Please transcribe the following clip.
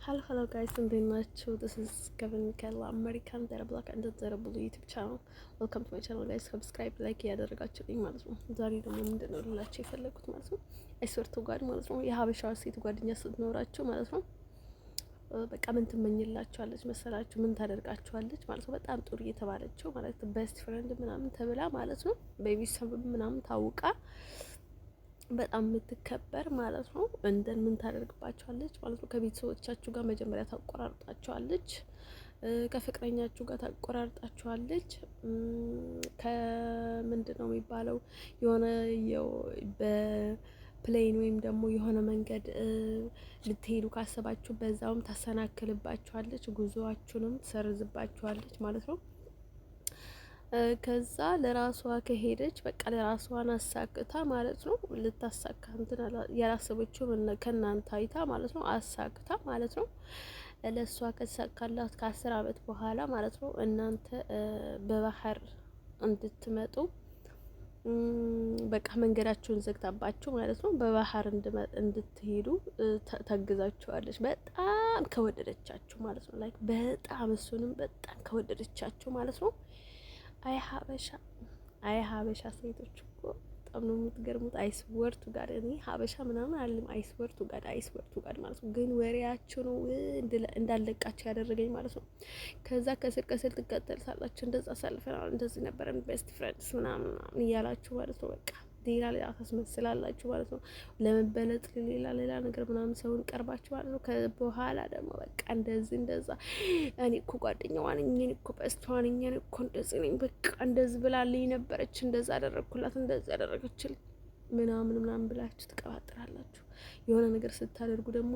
Hello guys, እንዴት ናችሁ? This is Kevin Kella American Dara Black and Dara Blue YouTube channel. Welcome to my channel guys. Subscribe, like ያደረጋችሁልኝ ማለት ነው። ዛሬ ደግሞ ምንድነው ልላችሁ የፈለኩት ማለት ነው። አይስወርቱ ጋር ማለት ነው የሀበሻ ሴት ጓደኛ ስትኖራችሁ ማለት ነው በቃ ምን ትመኝላችኋለች መሰላችሁ? ምን ታደርጋችኋለች ማለት ነው? በጣም ጥሩ እየተባለችው ማለት ቤስት ፍሬንድ ምናምን ተብላ ማለት ነው በቤተሰብ ምናምን ታውቃ በጣም የምትከበር ማለት ነው። እንደን ምን ታደርግባቸዋለች ማለት ነው? ከቤተሰቦቻችሁ ጋር መጀመሪያ ታቆራርጣቸዋለች። ከፍቅረኛችሁ ጋር ታቆራርጣቸዋለች። ከምንድነው የሚባለው የሆነ በፕሌን ወይም ደግሞ የሆነ መንገድ ልትሄዱ ካሰባችሁ በዛውም ታሰናክልባቸዋለች። ጉዞአችሁንም ትሰርዝባቸዋለች ማለት ነው። ከዛ ለራሷ ከሄደች በቃ ለራሷን አሳክታ ማለት ነው ልታሳካ እንትን ያላሰበችው ከናንተ አይታ ማለት ነው አሳክታ ማለት ነው። ለሷ ከተሳካላት ከ10 አመት በኋላ ማለት ነው እናንተ በባህር እንድትመጡ በቃ መንገዳችሁን ዘግታባችሁ ማለት ነው በባህር እንድትሄዱ ታግዛችኋለች። በጣም ከወደደቻችሁ ማለት ነው ላይክ በጣም እሱንም በጣም ከወደደቻችሁ ማለት ነው። አይ ሀበሻ ሴቶች እኮ በጣም ነው የምትገርሙት። አይስወርቱ ጋር እኔ ሀበሻ ምናምን አለም አይስወርቱ ጋር ማለት ነው። ግን ወሬያችሁ ነው እንዳለቃችሁ ያደረገኝ ማለት ነው። ከዛ ከስር ትከተል ሳላችሁ እንደዛ አሳልፈናል እንደዚህ ነበረን ቤስት ፍሬንድስ ምናምን እያላችሁ ማለት ነው በቃ ሌላ ታስመስላላችሁ ማለት ነው። ለመበለጥ ሌላ ነገር ምናምን ሰውን ቀርባችሁ ማለት ነው። ከበኋላ ደግሞ በቃ እንደዛ እኔ እኮ ጓደኛዋ ነኝ፣ እኔ እኮ በስቷ ነኝ፣ እኔ እኮ እንደዚህ ነኝ፣ በቃ እንደዚህ ብላልኝ ነበረች፣ እንደዛ አደረግኩላት፣ እንደዛ ያደረገችልኝ ምናምን ብላችሁ ትቀባጥራላችሁ። የሆነ ነገር ስታደርጉ ደግሞ